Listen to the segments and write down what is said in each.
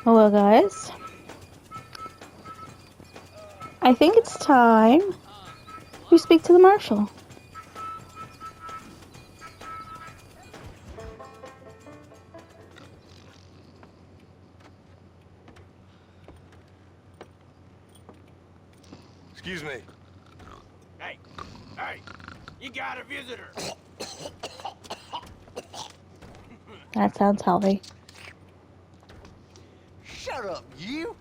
Hello, guys. I think it's time we speak to the marshal. Excuse me. Hey, you got a visitor. That sounds healthy. Shut up, you!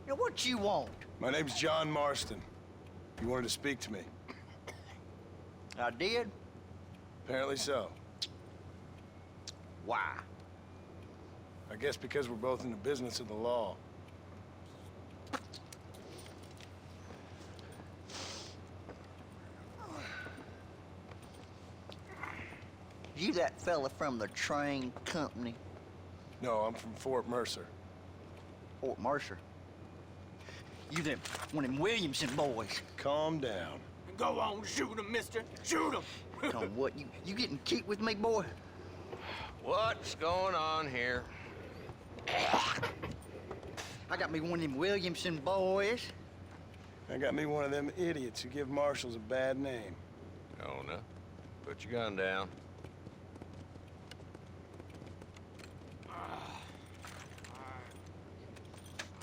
Now, what you want? My name's John Marston. You wanted to speak to me. I did? Apparently so. Why? I guess because we're both in the business of the law. You that fella from the train company? No, I'm from Fort Mercer. Fort Mercer? You them one of them Williamson boys. Calm down. Go on, shoot him, mister. Shoot him. Come what, you getting cute with me, boy? What's going on here? I got me one of them Williamson boys. I got me one of them idiots who give marshals a bad name. Oh, no. Put your gun down.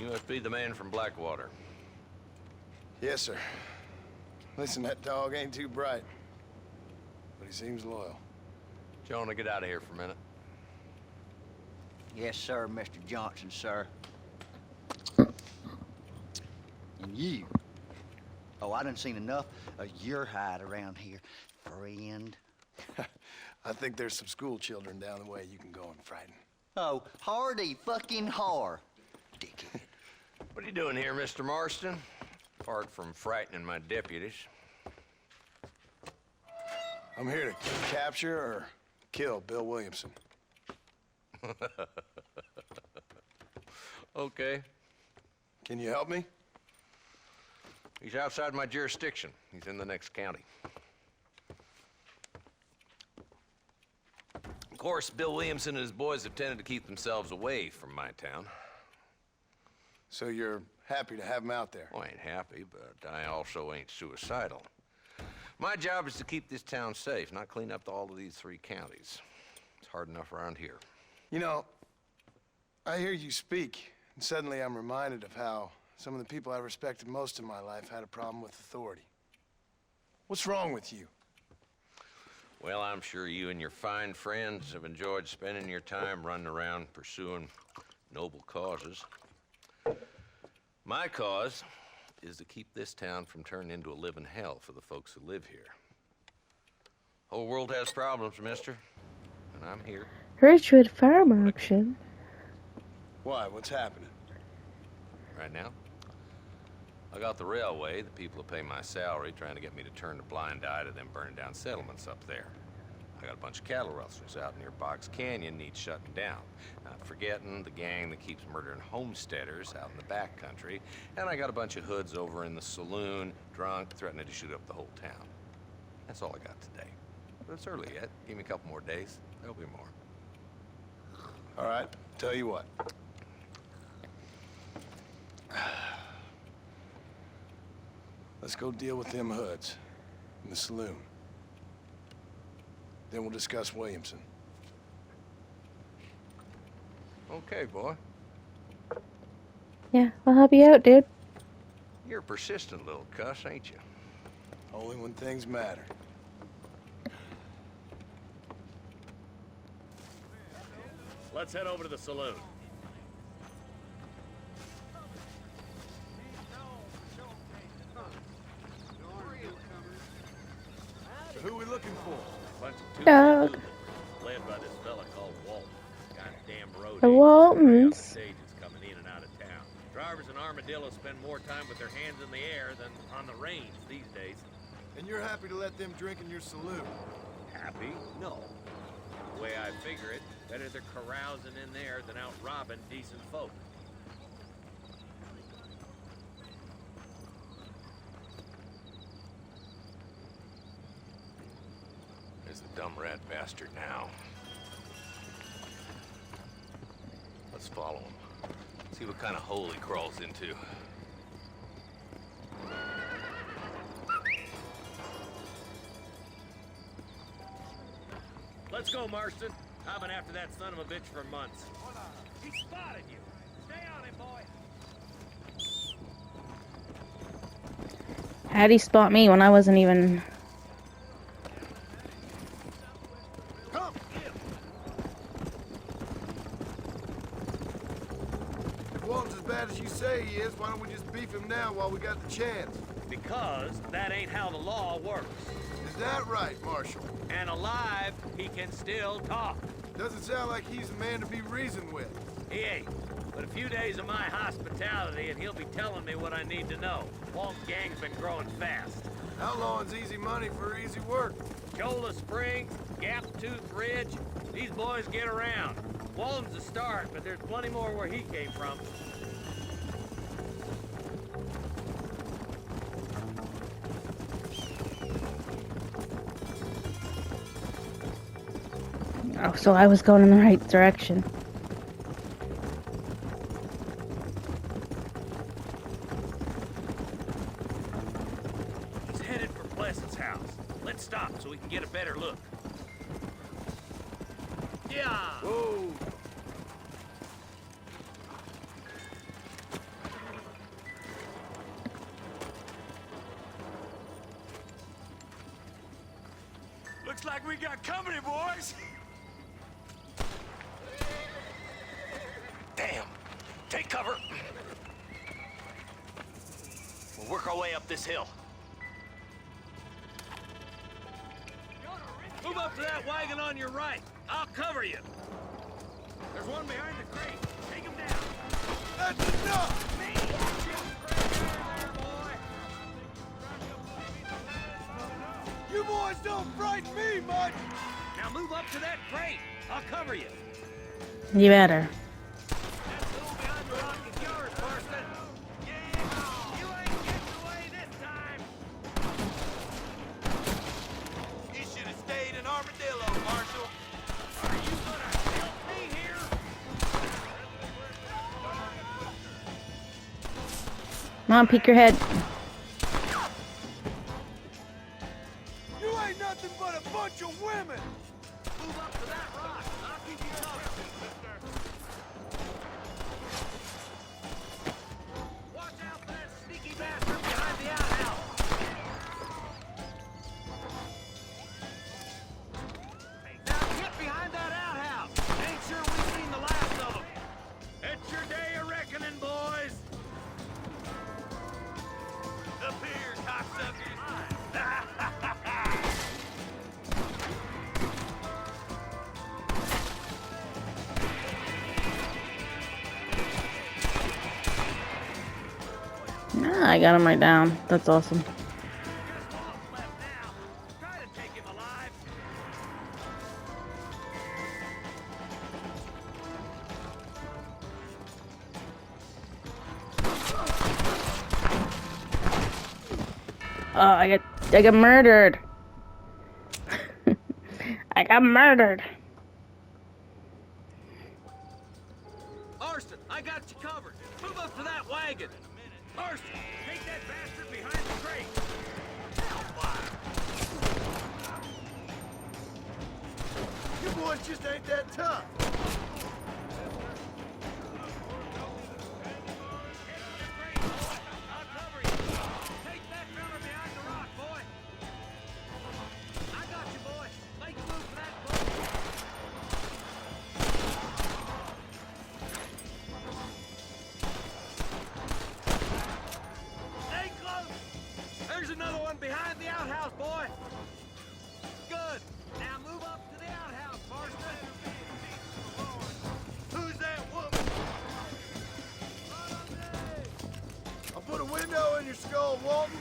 You must be the man from Blackwater. Yes, sir. Listen, that dog ain't too bright. But he seems loyal. Jonah, get out of here for a minute. Yes, sir, Mr. Johnson, sir. And you. Oh, I done seen enough of your hide around here, friend. I think there's some school children down the way you can go and frighten. Oh, hardy fucking har. Dickhead. What are you doing here, Mr. Marston? Apart from frightening my deputies. I'm here to capture or kill Bill Williamson. Okay. Can you help me? He's outside my jurisdiction. He's in the next county. Of course, Bill Williamson and his boys have tended to keep themselves away from my town. So you're happy to have him out there? Well, I ain't happy, but I also ain't suicidal. My job is to keep this town safe, not clean up all of these 3 counties. It's hard enough around here. You know, I hear you speak, and suddenly I'm reminded of how some of the people I respected most in my life had a problem with authority. What's wrong with you? Well, I'm sure you and your fine friends have enjoyed spending your time running around pursuing noble causes. My cause is to keep this town from turning into a living hell for the folks who live here. Whole world has problems, mister, and I'm here. Ridgewood Farm Auction. Why? What's happening? Right now, I got the railway, the people who pay my salary, trying to get me to turn a blind eye to them burning down settlements up there. I got a bunch of cattle rustlers out near Box Canyon needs shutting down. Not forgetting the gang that keeps murdering homesteaders out in the back country. And I got a bunch of hoods over in the saloon, drunk, threatening to shoot up the whole town. That's all I got today. But it's early yet. Give me a couple more days. There'll be more. All right, tell you what. Let's go deal with them hoods in the saloon. Then we'll discuss Williamson. Okay, boy. Yeah, I'll help you out, dude. You're a persistent little cuss, ain't you? Only when things matter. Let's head over to the saloon. So who are we looking for? Bunch of Dog. two led by this fella called Walt. Goddamn road The agents Waltons. stages coming in and out of town. Drivers in Armadillo spend more time with their hands in the air than on the reins these days. And you're happy to let them drink in your saloon? Happy? No. The way I figure it, better they're carousing in there than out robbing decent folk. There's the dumb rat bastard now. Let's Let's follow him. See what kind of hole he crawls into. Let's go, Marston. I've been after that son of a bitch for months. He spotted you. Stay on him, boy. How'd he spot me when I wasn't even... Come! If Walton's as bad as you say he is, why don't we just beef him now while we got the chance? Because that ain't how the law works. Is that right, Marshal? And alive, he can still talk. Doesn't sound like he's a man to be reasoned with. He ain't. But a few days of my hospitality and he'll be telling me what I need to know. Walt's gang's been growing fast. Outlawing's easy money for easy work. Chola Springs, Gap Tooth Ridge, these boys get around. Walton's a start, but there's plenty more where he came from. Oh, so I was going in the right direction. He's headed for Plesson's house. Let's stop so we can get a better look. Yeah! Whoa! Looks like we got company, boys! Damn. Take cover. We'll work our way up this hill. Move up to that wagon on your right. I'll cover you. There's one behind the crate. Take him down. That's enough! Me! There, boy. You boys don't frighten me much! Now move up to that crate. I'll cover you. You better. That tool behind the rock is yours, Marston. Yeah! You ain't getting away this time. You should have stayed in Armadillo, Marshal. Are you gonna help me here? Come on, peek your head. You ain't nothing but a bunch of women! Move up to that rock. I'll keep you covered. Watch out for that sneaky bastard behind the outhouse. Now get behind that outhouse. Ain't sure we've seen the last of them. It's your day of reckoning, boys. Up here, cocksuckers. Ah, I got him right down. That's awesome. Just Walt's left now. Try to take him alive. Oh, I got murdered. I got murdered. Marston, I got you covered. Move up to that wagon. Marston, take that bastard behind the crate. You boys just ain't that tough. I'll cover you. Take that fella behind the rock, boy. I got you, boy. Make a move for that boat. Stay close. There's another one behind the outhouse, boy. Good. Now move up to the outhouse, Marston. Who's that woman? I'll put a window in your skull, Walton.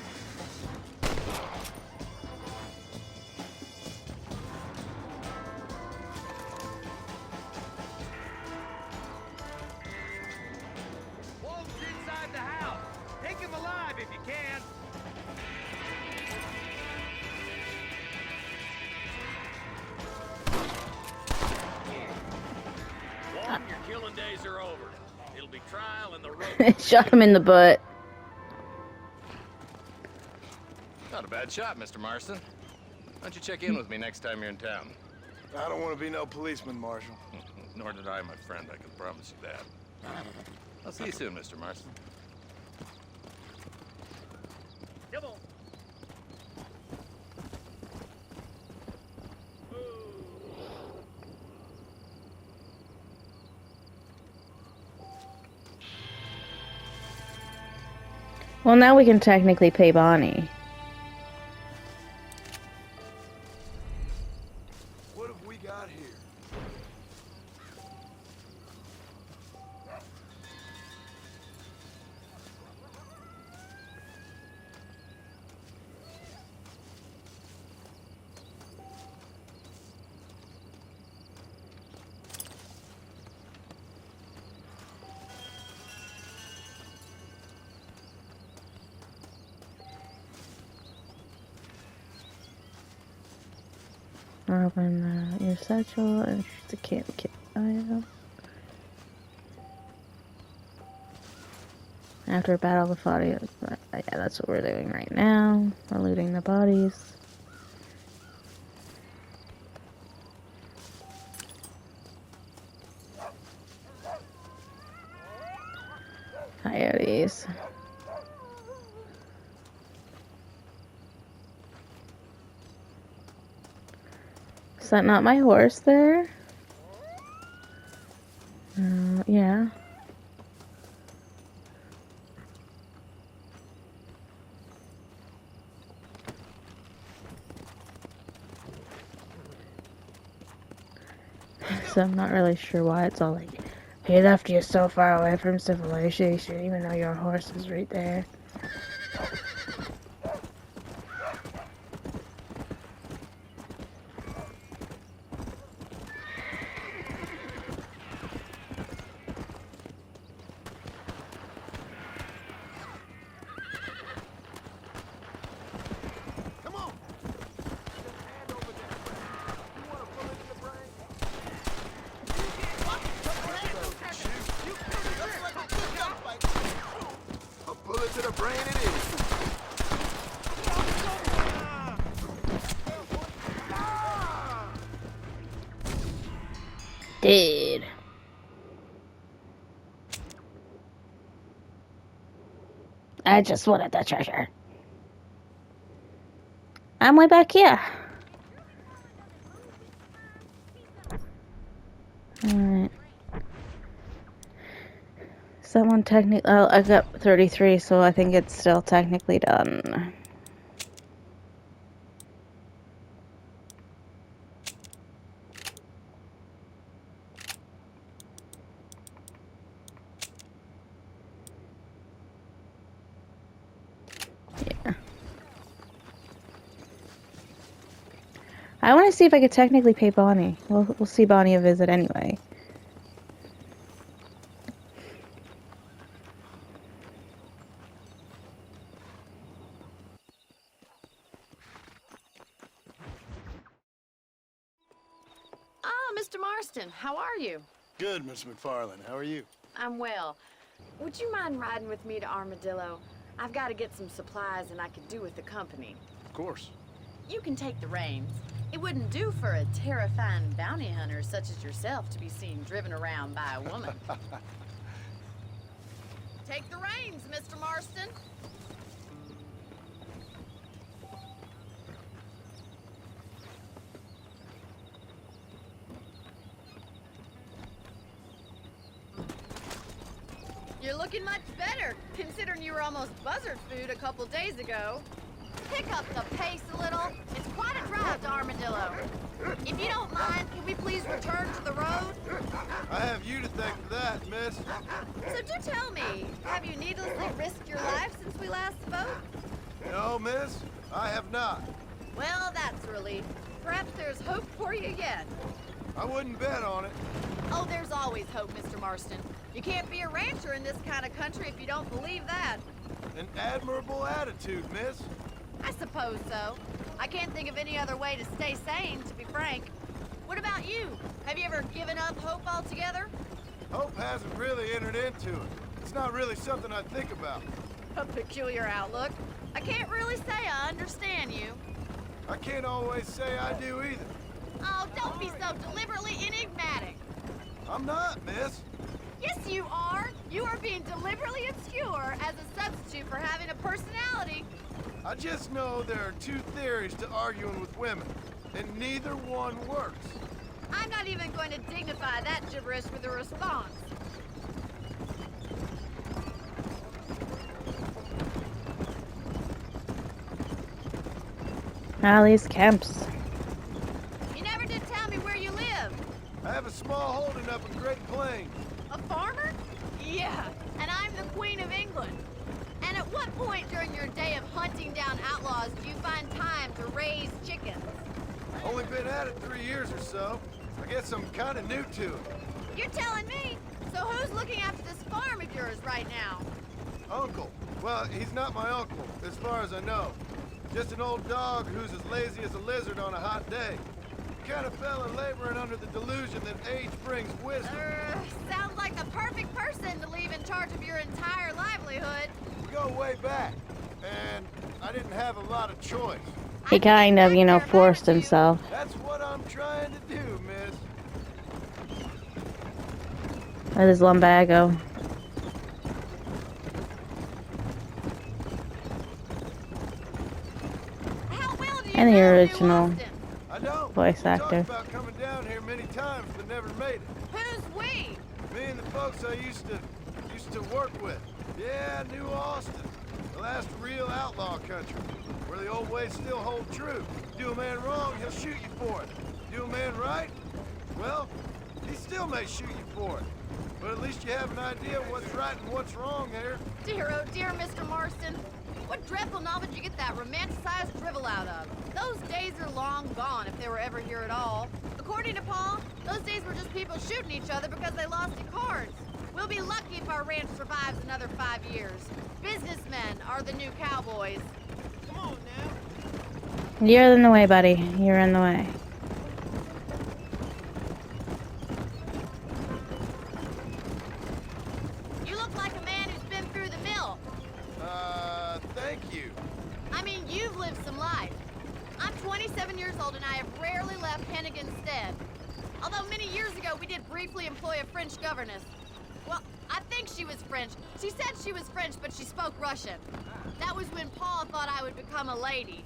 Walton's inside the house. Take him alive if you can. Walton, you're killing days are over. It'll be trial and the road. Shot him in the butt. Not a bad shot, Mr. Marston. Why don't you check in with me next time you're in town? I don't want to be no policeman, Marshal. Nor did I, my friend. I can promise you that. I'll see you soon, Mr. Marston. Come on. Well, now we can technically pay Bonnie. What have we got here? Open your satchel and the camp kit item. After a battle with bodies, yeah, that's what we're doing right now. We're looting the bodies. Coyotes. Is that not my horse there? Yeah. So I'm not really sure why it's all like, he left you so far away from civilization, even though your horse is right there. To the brain it is. Dead. I just wanted the treasure. I'm way back here. Alright. Someone technically... Oh, I got 33, so I think it's still technically done. Yeah. I want to see if I could technically pay Bonnie. We'll see Bonnie a visit anyway. Mr. Marston, how are you? Good, Miss McFarland. How are you? I'm well. Would you mind riding with me to Armadillo? I've got to get some supplies and I could do with the company. Of course. You can take the reins. It wouldn't do for a terrifying bounty hunter such as yourself to be seen driven around by a woman. Take the reins, Mr. Marston. You're looking much better, considering you were almost buzzard food a couple days ago. Pick up the pace a little. It's quite a drive to Armadillo. If you don't mind, can we please return to the road? I have you to thank for that, miss. So do tell me, have you needlessly risked your life since we last spoke? No, miss, I have not. Well, that's a relief. Perhaps there's hope for you yet. I wouldn't bet on it. Oh, there's always hope, Mr. Marston. You can't be a rancher in this kind of country if you don't believe that. An admirable attitude, miss. I suppose so. I can't think of any other way to stay sane, to be frank. What about you? Have you ever given up hope altogether? Hope? hasn't really entered into it. It's not really something I think about. A peculiar outlook. I can't really say I understand you. I can't always say I do either. Oh, don't be so deliberately enigmatic. I'm not, miss. Yes, you are. You are being deliberately obscure as a substitute for having a personality. I just know there are two theories to arguing with women, and neither one works. I'm not even going to dignify that gibberish with a response. Allie's camps. You never did tell me where you live. I have a small holding up in Great Plains. A farmer? Yeah, and I'm the Queen of England. And at what point during your day of hunting down outlaws do you find time to raise chickens? Only been at it 3 years or so. I guess I'm kind of new to it. You're telling me? So who's looking after this farm of yours right now? Uncle. Well, he's not my uncle, as far as I know. Just an old dog who's as lazy as a lizard on a hot day. Kind of fella laboring under the delusion that age brings wisdom. Sounds like the perfect person to leave in charge of your entire livelihood. We go way back, and I didn't have a lot of choice. He kind of, you know, forced himself. That's what I'm trying to do, miss. With his lumbago. How well do you And the know original New Austin? I don't. voice We talked actor. about coming down here many times, but never made it. Who's we? Me and the folks I used to work with. Yeah, New Austin. The last real outlaw country, where the old ways still hold true. Do a man wrong, he'll shoot you for it. Do a man right, well, he still may shoot you for it. But at least you have an idea of what's right and what's wrong there. Dear, oh dear, Mr. Marston. What dreadful novel did you get that romanticized drivel out of? Those days are long gone, if they were ever here at all. According to Paul, those days were just people shooting each other because they lost at cards. We'll be lucky if our ranch survives another 5 years. Businessmen are the new cowboys. Come on now. You're in the way, buddy. You're in the way. You look like a man who's been through the mill. Thank you. I mean, you've lived some life. I'm 27 years old and I have rarely left Hennigan's stead. Although many years ago we did briefly employ a French governess. Well, I think she was French. She said she was French, but she spoke Russian. That was when Paul thought I would become a lady.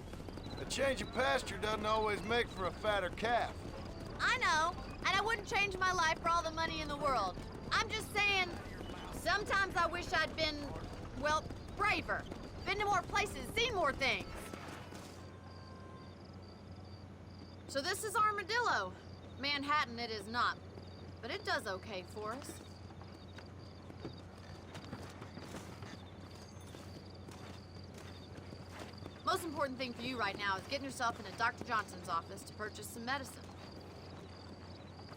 A change of pasture doesn't always make for a fatter calf. I know, and I wouldn't change my life for all the money in the world. I'm just saying, sometimes I wish I'd been, well, braver. Been to more places, seen more things. So this is Armadillo. Manhattan it is not, but it does okay for us. Most important thing for you right now is getting yourself into Dr. Johnson's office to purchase some medicine.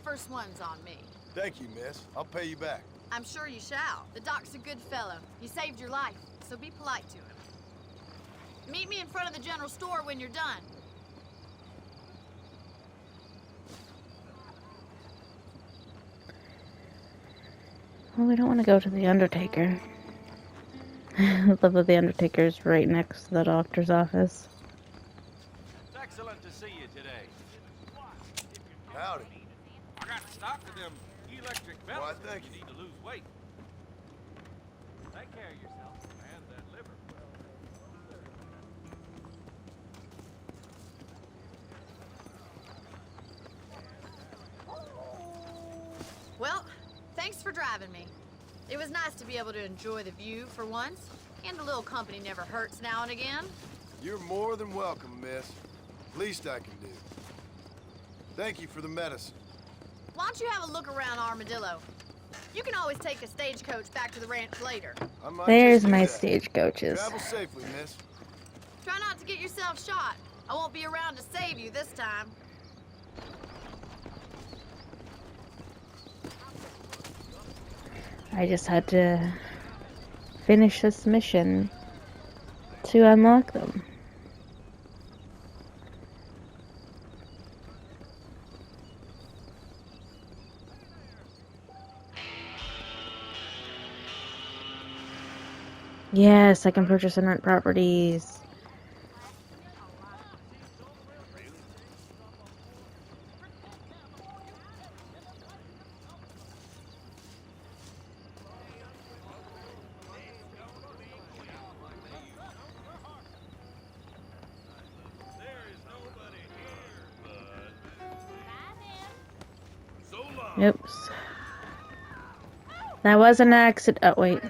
First one's on me. Thank you, miss. I'll pay you back. I'm sure you shall. The doc's a good fellow. He saved your life, so be polite to him. Meet me in front of the general store when you're done. Well, we don't want to go to the Undertaker. I love that the Undertaker's right next to the doctor's office. It's excellent to see you today. Howdy. I got stock of them electric belts. Why, if thank you you. need to lose weight. Take care of yourself and that liver. Well, thanks for driving me. It was nice to be able to enjoy the view for once, and a little company never hurts now and again. You're more than welcome, miss. Least I can do. Thank you for the medicine. Why don't you have a look around Armadillo? You can always take a stagecoach back to the ranch later. I might There's just do my that. stagecoaches. Travel safely, miss. Try not to get yourself shot. I won't be around to save you this time. I just had to finish this mission to unlock them. Yes, I can purchase and rent properties. Oops. That was an accident. Oh, wait.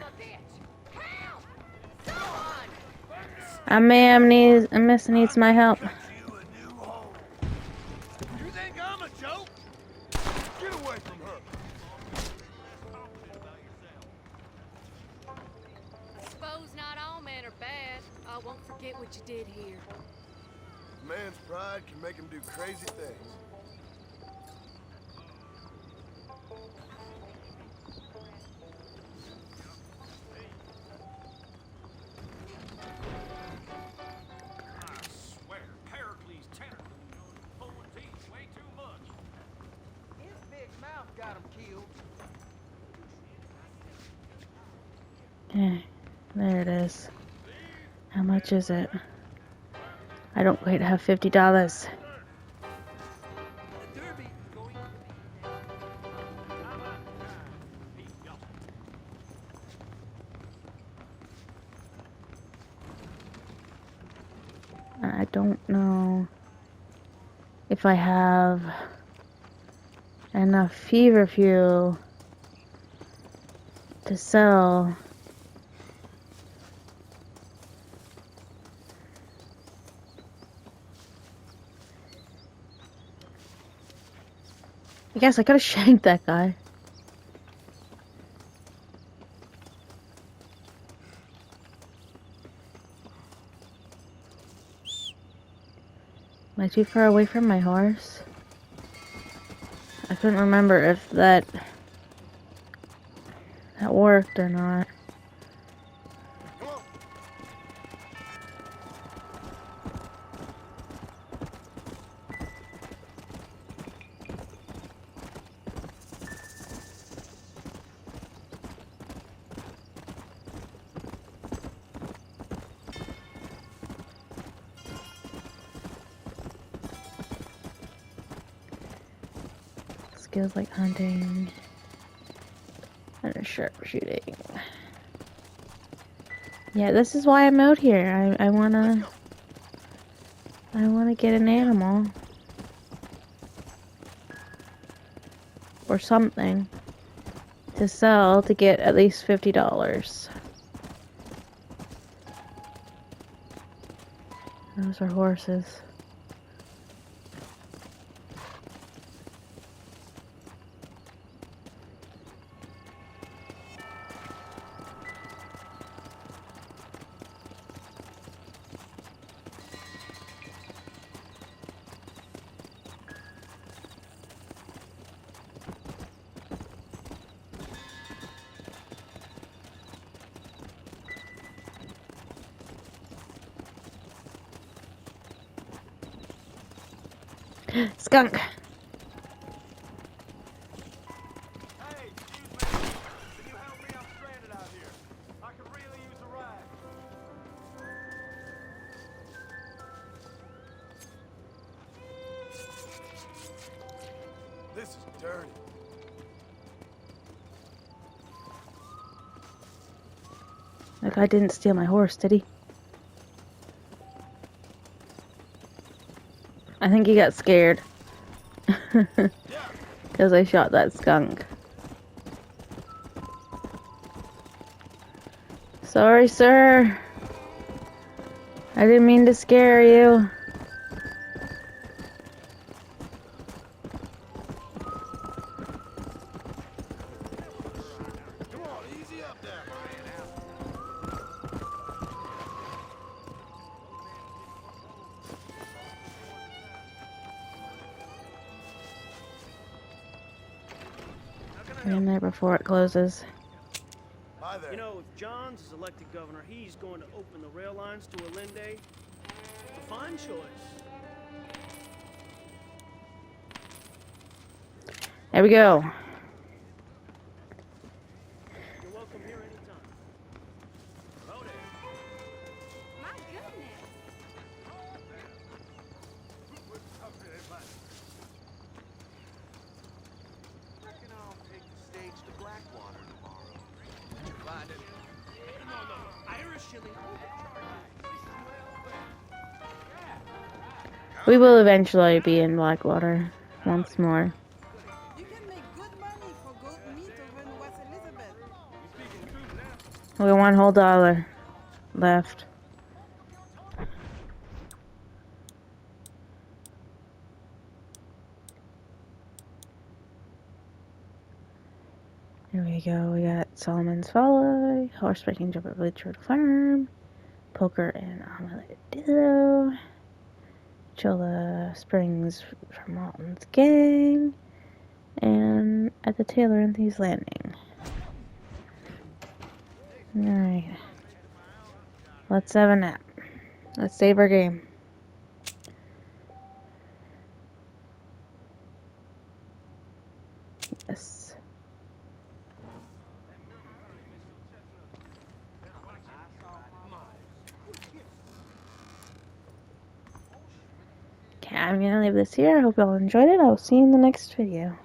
Miss needs my help. You a new home. You think I'm a joke? Get away from her. Suppose not all men are bad. I won't forget what you did here. A man's pride can make him do crazy things. Yeah, there it is. How much is it? I don't quite have $50. I don't know if I have enough feverfew to sell. I guess I could have shanked that guy. Am I too far away from my horse? I couldn't remember if that worked or not. Skills like hunting and sharpshooting. Yeah, this is why I'm out here. I wanna get an animal or something to sell to get at least $50. Those are horses. Skunk. Hey, excuse me. Can you help me? I'm stranded out here. I could really use a ride. This is dirty. That guy didn't steal my horse, did he? I think he got scared. Because I shot that skunk. Sorry, sir. I didn't mean to scare you. Come on, easy up there. Get in there before it closes. Hi there. You know, if Johns is elected governor, he's going to open the rail lines to Allende. A fine choice. There we go. You're welcome here anytime. Well, My goodness. Reckon I'll take the stage to Blackwater tomorrow. You find it? No. Irish shilling. We will eventually be in Blackwater once more. You can make good money for goat meat over in West Elizabeth. We got one whole dollar left. Here we go. We got Solomon's Folly, Horsebreaking Jump at Village Road Farm, Poker and Armadillo, Chola Springs from Alton's Gang, and at the Taylor and Thieves Landing. Alright. Let's have a nap. Let's save our game. Yes. Okay, I'm gonna leave this here. I hope you all enjoyed it. I will see you in the next video.